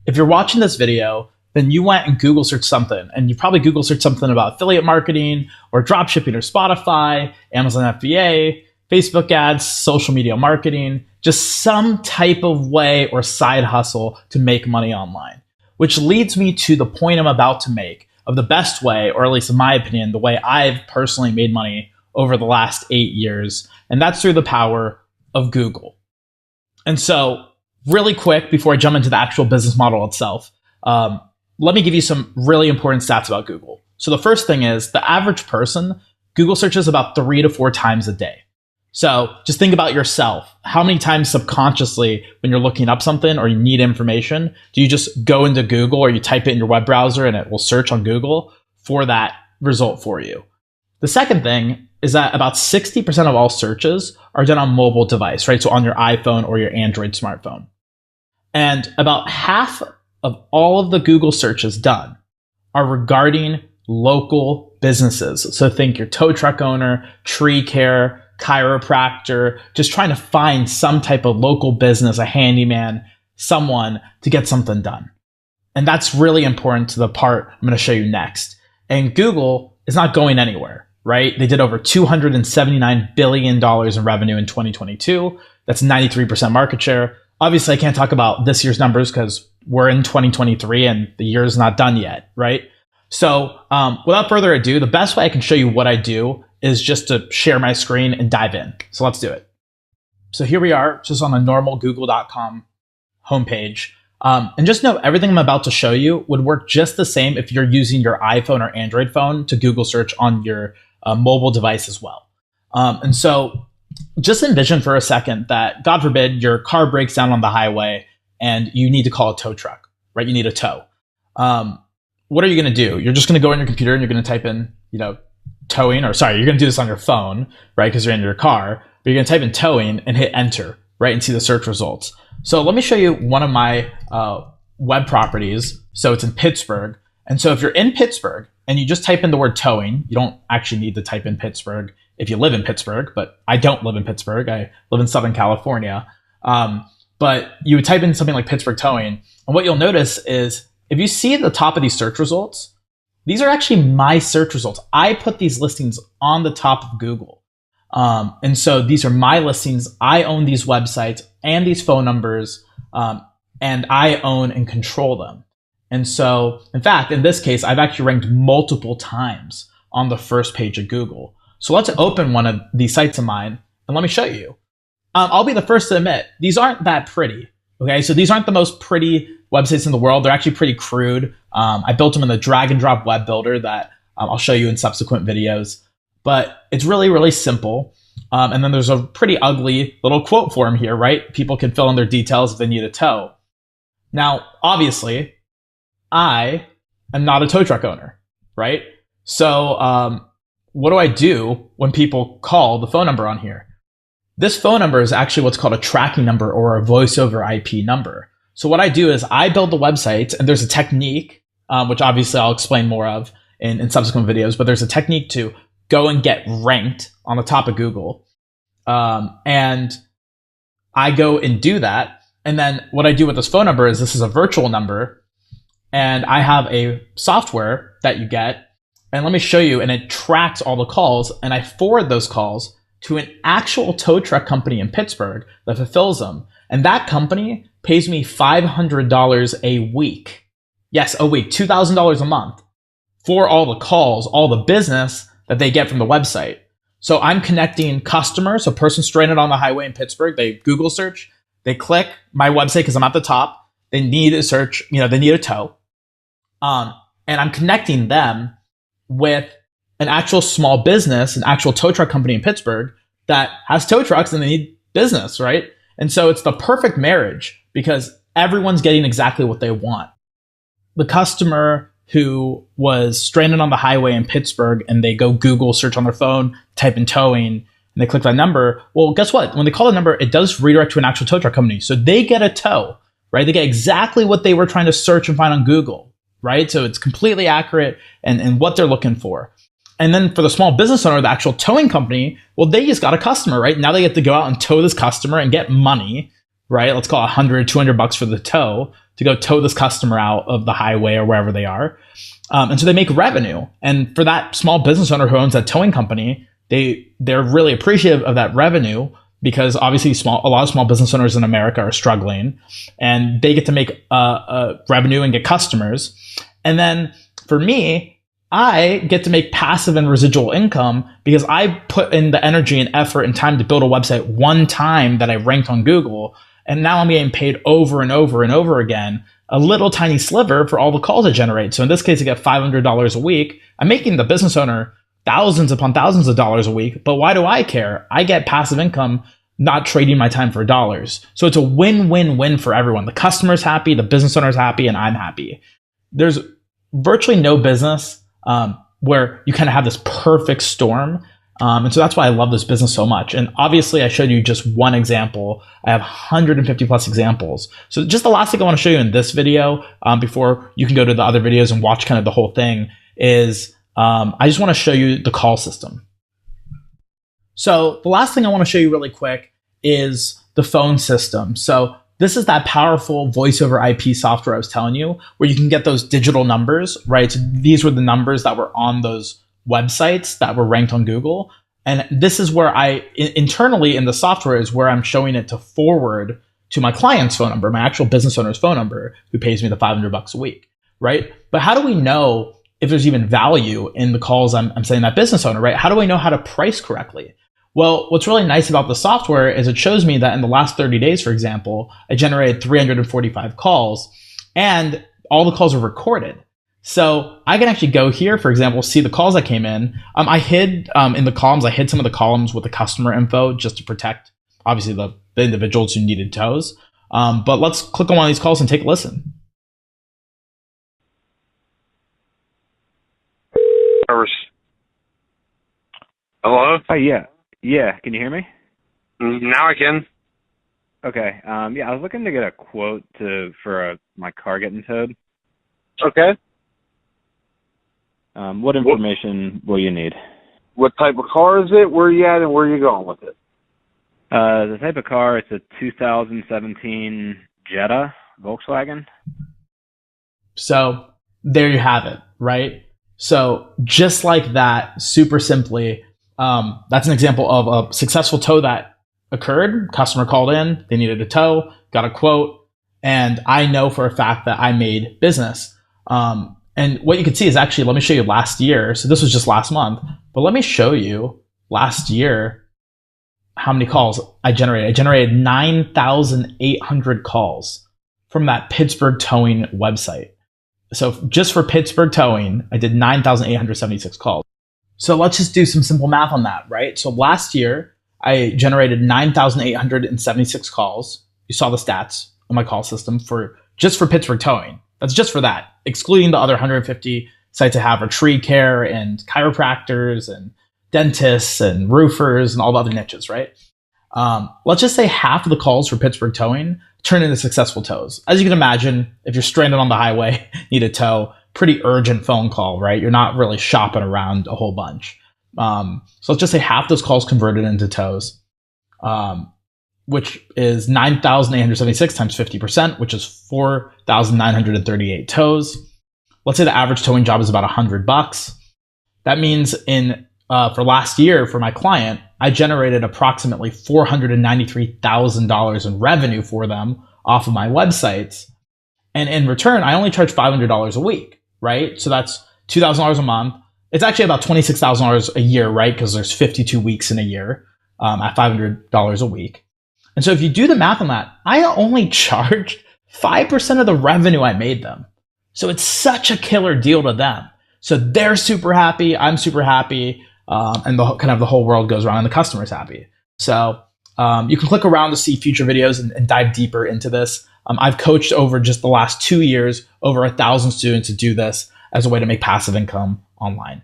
if you're watching this video, then you went and Google searched something, and you probably Google searched something about affiliate marketing or dropshipping or Spotify, Amazon FBA, Facebook ads, social media marketing, just some type of way or side hustle to make money online. Which leads me to the point I'm about to make of the best way, or at least in my opinion, the way I've personally made money over the last 8 years, and that's through the power of Google. And so really quick, before I jump into the actual business model itself, let me give you some really important stats about Google. So the first thing is the average person, Google searches about 3 to 4 times a day. So just think about yourself. How many times subconsciously when you're looking up something or you need information, do you just go into Google or you type it in your web browser and it will search on Google for that result for you? The second thing is that about 60% of all searches are done on mobile device, right? So on your iPhone or your Android smartphone. And about half of all of the Google searches done are regarding local businesses. So think your tow truck owner, tree care, chiropractor, just trying to find some type of local business, a handyman, someone to get something done. And that's really important to the part I'm going to show you next. And Google is not going anywhere, right? They did over $279 billion in revenue in 2022. That's 93% market share. Obviously, I can't talk about this year's numbers because we're in 2023 and the year is not done yet, right? So without further ado, the best way I can show you what I do is just to share my screen and dive in. So let's do it. So here we are, just on a normal google.com homepage. And just know everything I'm about to show you would work just the same if you're using your iPhone or Android phone to Google search on your mobile device as well. And so just envision for a second that, God forbid, your car breaks down on the highway and you need to call a tow truck, right? You need a tow. What are you going to do? You're just going to go on your computer and you're going to type in, towing, or sorry, you're going to do this on your phone, right? Because you're in your car, but you're going to type in towing and hit enter, right? And see the search results. So let me show you one of my web properties. So it's in Pittsburgh. And so if you're in Pittsburgh and you just type in the word towing, you don't actually need to type in Pittsburgh if you live in Pittsburgh, but I don't live in Pittsburgh. I live in Southern California. But you would type in something like Pittsburgh towing. And what you'll notice is if you see at the top of these search results, these are actually my search results. I put these listings on the top of Google. And so these are my listings. I own these websites and these phone numbers, and I own and control them. And so, in fact, in this case, I've actually ranked multiple times on the first page of Google. So let's open one of these sites of mine and let me show you. I'll be the first to admit, these aren't that pretty. Okay, so these aren't the most pretty websites in the world. They're actually pretty crude. I built them in the drag and drop web builder that I'll show you in subsequent videos. But it's really, really simple. And then there's a pretty ugly little quote form here, right? People can fill in their details if they need a tow. Now, obviously, I am not a tow truck owner, right? So what do I do when people call the phone number on here? This phone number is actually what's called a tracking number or a voice over IP number. So what I do is I build the website, and there's a technique, which obviously I'll explain more of in subsequent videos, but there's a technique to go and get ranked on the top of Google. And I go and do that. And then what I do with this phone number is this is a virtual number, and I have a software that you get. And let me show you, and it tracks all the calls, and I forward those calls to an actual tow truck company in Pittsburgh that fulfills them. And that company pays me $500 a week. Yes, a week, $2,000 a month for all the calls, all the business that they get from the website. So I'm connecting customers, a person stranded on the highway in Pittsburgh, they Google search, they click my website because I'm at the top, they need a search, they need a tow. And I'm connecting them with an actual small business, an actual tow truck company in Pittsburgh that has tow trucks and they need business, right? And so it's the perfect marriage because everyone's getting exactly what they want. The customer who was stranded on the highway in Pittsburgh and they go Google search on their phone, type in towing, and they click that number. Well, guess what? When they call the number, it does redirect to an actual tow truck company. So they get a tow, right? They get exactly what they were trying to search and find on Google, right? So it's completely accurate and what they're looking for. And then for the small business owner, the actual towing company, well, they just got a customer, right? Now they get to go out and tow this customer and get money, right? Let's call it $100, $200 for the tow to go tow this customer out of the highway or wherever they are. And so they make revenue. And for that small business owner who owns that towing company, they're really appreciative of that revenue, because obviously a lot of small business owners in America are struggling, and they get to make revenue and get customers. And then for me, I get to make passive and residual income because I put in the energy and effort and time to build a website one time that I ranked on Google. And now I'm getting paid over and over and over again, a little tiny sliver for all the calls I generate. So in this case, I get $500 a week. I'm making the business owner thousands upon thousands of dollars a week. But why do I care? I get passive income, not trading my time for dollars. So it's a win-win-win for everyone. The customer's happy, the business owner's happy, and I'm happy. There's virtually no business where you kind of have this perfect storm. And so that's why I love this business so much. And obviously I showed you just one example. I have 150 plus examples. So just the last thing I want to show you in this video, before you can go to the other videos and watch kind of the whole thing, is I just want to show you the call system. So the last thing I want to show you really quick is the phone system. So this is that powerful voice over IP software I was telling you, where you can get those digital numbers, right? So these were the numbers that were on those websites that were ranked on Google. And this is where internally in the software is where I'm showing it to forward to my client's phone number, my actual business owner's phone number, who pays me the $500 a week, right? But how do we know if there's even value in the calls I'm sending that business owner, right? How do I know how to price correctly? Well, what's really nice about the software is it shows me that in the last 30 days, for example, I generated 345 calls and all the calls are recorded. So I can actually go here, for example, see the calls that came in. I hid in the columns, I hid some of the columns with the customer info just to protect, obviously, the individuals who needed tows. But let's click on one of these calls and take a listen. Hello? Oh, yeah. Yeah, can you hear me? Now I can. Okay. Yeah, I was looking to get a quote for my car getting towed. Okay. What information will you need? What type of car is it? Where are you at and where are you going with it? The type of car, it's a 2017 Jetta Volkswagen. So there you have it, right? So just like that, super simply, that's an example of a successful tow that occurred. Customer called in, they needed a tow, got a quote, and I know for a fact that I made business. And what you can see is actually, let me show you last year. So this was just last month, but let me show you last year how many calls I generated. I generated 9,800 calls from that Pittsburgh towing website. So just for Pittsburgh towing, I did 9,876 calls. So let's just do some simple math on that, right? So last year, I generated 9,876 calls. You saw the stats on my call system just for Pittsburgh towing. That's just for that, excluding the other 150 sites I have for tree care and chiropractors and dentists and roofers and all the other niches, right? Let's just say half of the calls for Pittsburgh towing turn into successful tows. As you can imagine, if you're stranded on the highway, need a tow, pretty urgent phone call, right? You're not really shopping around a whole bunch. So let's just say half those calls converted into tows, which is 9,876 times 50%, which is 4,938 tows. Let's say the average towing job is about $100. That means for last year, for my client, I generated approximately $493,000 in revenue for them off of my websites. And in return, I only charge $500 a week, right? So that's $2,000 a month. It's actually about $26,000 a year, right? Because there's 52 weeks in a year at $500 a week. And so if you do the math on that, I only charged 5% of the revenue I made them. So it's such a killer deal to them. So they're super happy. I'm super happy. And the whole world goes around and the customer's happy. So you can click around to see future videos and dive deeper into this. I've coached over just the last 2 years, over 1,000 students to do this as a way to make passive income online.